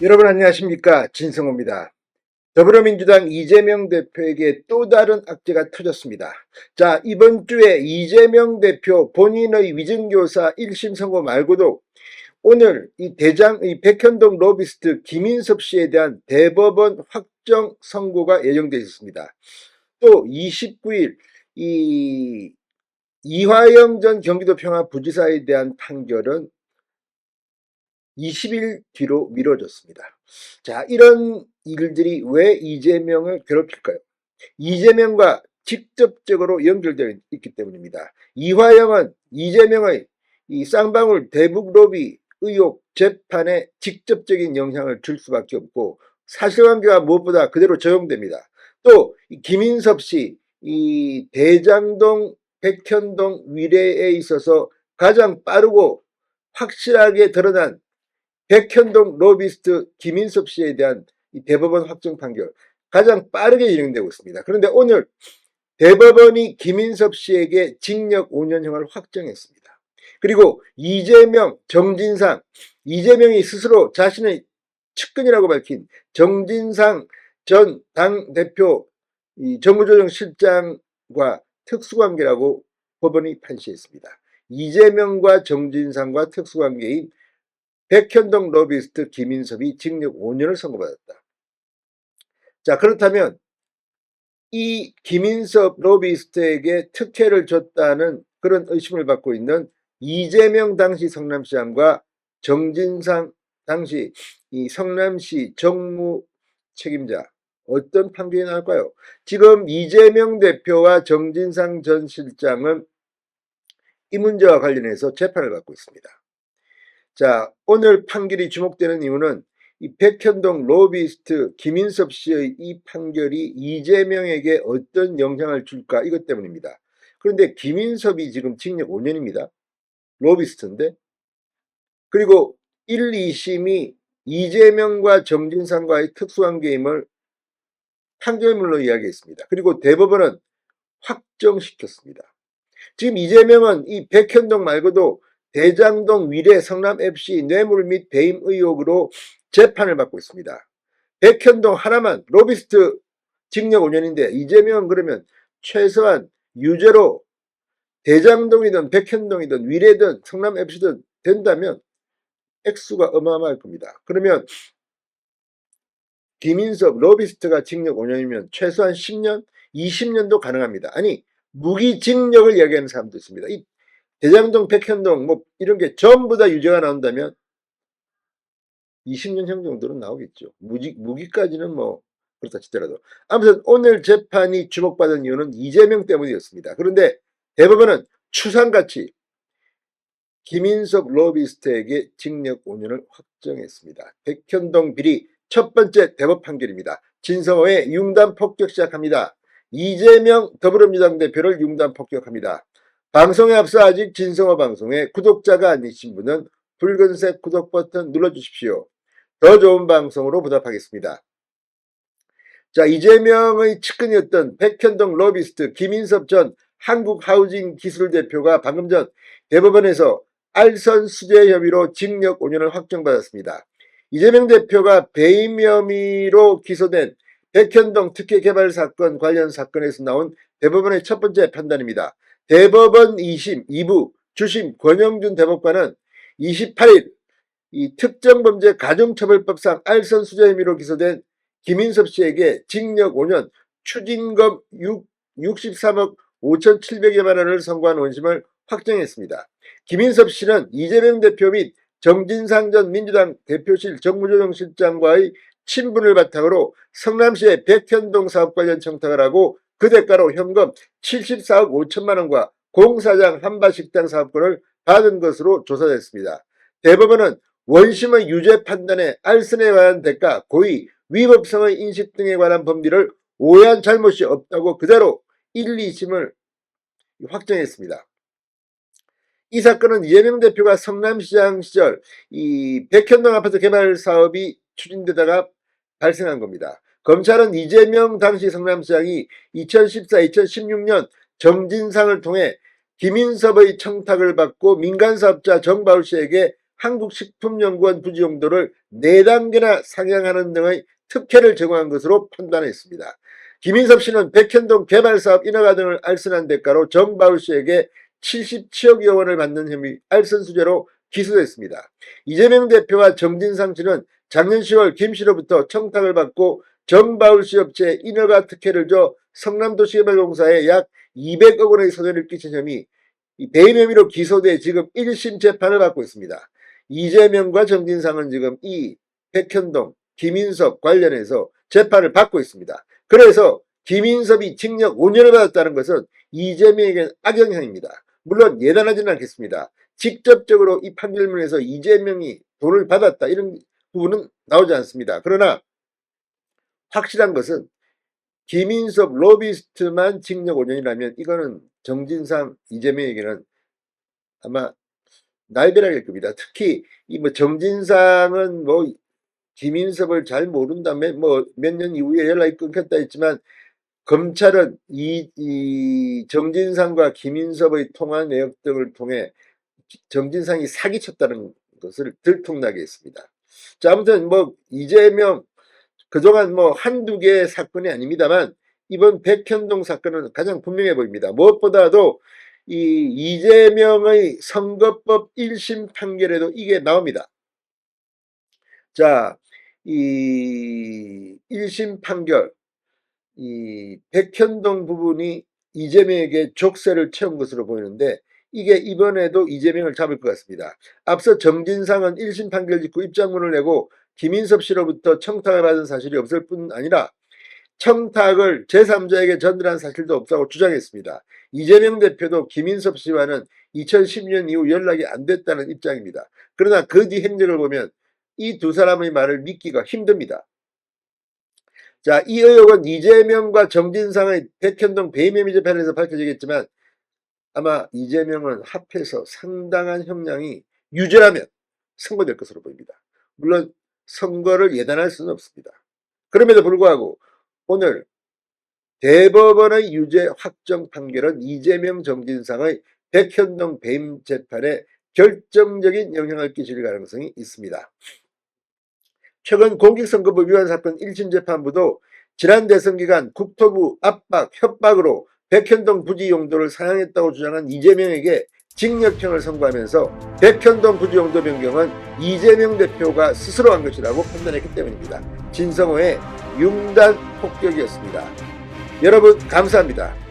여러분 안녕하십니까, 진성호입니다. 더불어민주당 이재명 대표에게 또 다른 악재가 터졌습니다. 자, 이번 주에 이재명 대표 본인의 위증교사 1심 선고 말고도 오늘 이 백현동 로비스트 김인섭 씨에 대한 대법원 확정 선고가 예정되어 있습니다. 또 29일 이 이화영 전 경기도 평화부지사에 대한 판결은 20일 뒤로 미뤄졌습니다. 자, 이런 일들이 왜 이재명을 괴롭힐까요? 이재명과 직접적으로 연결되어 있기 때문입니다. 이화영은 이재명의 이 쌍방울 대북 로비 의혹 재판에 직접적인 영향을 줄 수밖에 없고 사실관계가 무엇보다 그대로 적용됩니다. 또 김인섭 씨, 이 대장동 백현동 위례에 있어서 가장 빠르고 확실하게 드러난 백현동 로비스트 김인섭 씨에 대한 이 대법원 확정 판결 가장 빠르게 진행되고 있습니다. 그런데 오늘 대법원이 김인섭 씨에게 징역 5년형을 확정했습니다. 그리고 이재명, 정진상, 이재명이 스스로 자신의 측근이라고 밝힌 정진상 전 당대표 정무조정실장과 특수관계라고 법원이 판시했습니다. 이재명과 정진상과 특수관계인 백현동 로비스트 김인섭이 징역 5년을 선고받았다. 자, 그렇다면 이 김인섭 로비스트에게 특혜를 줬다는 그런 의심을 받고 있는 이재명 당시 성남시장과 정진상 당시 이 성남시 정무 책임자 어떤 판결이 나올까요? 지금 이재명 대표와 정진상 전 실장은 이 문제와 관련해서 재판을 받고 있습니다. 자, 오늘 판결이 주목되는 이유는 이 백현동 로비스트 김인섭 씨의 이 판결이 이재명에게 어떤 영향을 줄까 이것 때문입니다. 그런데 김인섭이 지금 징역 5년입니다. 로비스트인데. 그리고 1, 2심이 이재명과 정진상과의 특수관계임을 판결문로 이야기했습니다. 그리고 대법원은 확정시켰습니다. 지금 이재명은 이 백현동 말고도 대장동 위례 성남FC 뇌물 및 배임 의혹으로 재판을 받고 있습니다. 백현동 하나만 로비스트 징역 5년인데 이재명은 그러면 최소한 유죄로 대장동이든 백현동이든 위례든 성남FC든 된다면 액수가 어마어마할 겁니다. 그러면 김인섭 로비스트가 징역 5년이면 최소한 10년, 20년도 가능합니다. 아니 무기징역을 이야기하는 사람도 있습니다. 이 대장동, 백현동 뭐 이런 게 전부 다 유죄가 나온다면 20년형 정도는 나오겠죠. 무기까지는 뭐 그렇다 치더라도. 아무튼 오늘 재판이 주목받은 이유는 이재명 때문이었습니다. 그런데 대법원은 추상같이 김인섭 로비스트에게 징역 5년을 확정했습니다. 백현동 비리 첫 번째 대법 판결입니다. 진성호의 융단 폭격 시작합니다. 이재명 더불어민주당 대표를 융단 폭격합니다. 방송에 앞서 아직 진성호 방송에 구독자가 아니신 분은 붉은색 구독 버튼 눌러주십시오. 더 좋은 방송으로 보답하겠습니다. 자, 이재명의 측근이었던 백현동 로비스트 김인섭 전 한국하우징기술대표가 방금 전 대법원에서 알선 수재 혐의로 징역 5년을 확정받았습니다. 이재명 대표가 배임 혐의로 기소된 백현동 특혜개발 사건 관련 사건에서 나온 대법원의 첫 번째 판단입니다. 대법원 2심 2부 주심 권영준 대법관은 28일 이 특정범죄 가중처벌법상 알선 수재 혐의로 기소된 김인섭 씨에게 징역 5년 추징금 63억 5,700여만 원을 선고한 원심을 확정했습니다. 김인섭 씨는 이재명 대표 및 정진상 전 민주당 대표실 정무조정실장과의 친분을 바탕으로 성남시의 백현동 사업 관련 청탁을 하고 그 대가로 현금 74억 5천만 원과 공사장 한바식당 사업권을 받은 것으로 조사됐습니다. 대법원은 원심의 유죄 판단에 알선에 관한 대가, 고의, 위법성의 인식 등에 관한 법리를 오해한 잘못이 없다고 그대로 1, 2심을 확정했습니다. 이 사건은 이재명 대표가 성남시장 시절 이 백현동 아파트 개발 사업이 추진되다가 발생한 겁니다. 검찰은 이재명 당시 성남시장이 2014, 2016년 정진상을 통해 김인섭의 청탁을 받고 민간사업자 정바울 씨에게 한국식품연구원 부지 용도를 4단계나 상향하는 등의 특혜를 제공한 것으로 판단했습니다. 김인섭 씨는 백현동 개발사업 인허가 등을 알선한 대가로 정바울 씨에게 77억여 원을 받는 혐의 알선수재로 기소됐습니다. 이재명 대표와 정진상 씨는 작년 10월 김 씨로부터 청탁을 받고 정바울 씨 업체에 인허가 특혜를 줘 성남도시개발공사에 약 200억 원의 손해를 끼친 혐의, 배임 혐의로 기소돼 지금 1심 재판을 받고 있습니다. 이재명과 정진상은 지금 이 백현동, 김인섭 관련해서 재판을 받고 있습니다. 그래서 김인섭이 징역 5년을 받았다는 것은 이재명에게는 악영향입니다. 물론 예단하지는 않겠습니다. 직접적으로 이 판결문에서 이재명이 돈을 받았다 이런 부분은 나오지 않습니다. 그러나 확실한 것은 김인섭 로비스트만 징역 5년이라면 이거는 정진상, 이재명에게는 아마 날벼락일 겁니다. 특히 이 정진상은 김인섭을 잘 모른다며 몇 년 이후에 연락이 끊겼다 했지만 검찰은 이 정진상과 김인섭의 통화 내역 등을 통해 정진상이 사기쳤다는 것을 들통나게 했습니다. 자, 아무튼 이재명 그동안 한두 개의 사건이 아닙니다만 이번 백현동 사건은 가장 분명해 보입니다. 무엇보다도 이 이재명의 선거법 1심 판결에도 이게 나옵니다. 자, 이 1심 판결, 이 백현동 부분이 이재명에게 족쇄를 채운 것으로 보이는데 이게 이번에도 이재명을 잡을 것 같습니다. 앞서 정진상은 1심 판결 직후 입장문을 내고 김인섭 씨로부터 청탁을 받은 사실이 없을 뿐 아니라 청탁을 제3자에게 전달한 사실도 없다고 주장했습니다. 이재명 대표도 김인섭 씨와는 2010년 이후 연락이 안 됐다는 입장입니다. 그러나 그 뒤 행적을 보면 이 두 사람의 말을 믿기가 힘듭니다. 자, 이 의혹은 이재명과 정진상의 백현동 배임 혐의 재판에서 밝혀지겠지만 아마 이재명은 합해서 상당한 형량이 유죄라면 선고될 것으로 보입니다. 물론 선거를 예단할 수는 없습니다. 그럼에도 불구하고 오늘 대법원의 유죄 확정 판결은 이재명, 정진상의 백현동 배임 재판에 결정적인 영향을 끼칠 가능성이 있습니다. 최근 공직선거법 위반 사건 1심 재판부도 지난 대선 기간 국토부 압박, 협박으로 백현동 부지 용도를 사양했다고 주장한 이재명에게 징역형을 선고하면서 백현동 부지 용도 변경은 이재명 대표가 스스로 한 것이라고 판단했기 때문입니다. 진성호의 융단 폭격이었습니다. 여러분 감사합니다.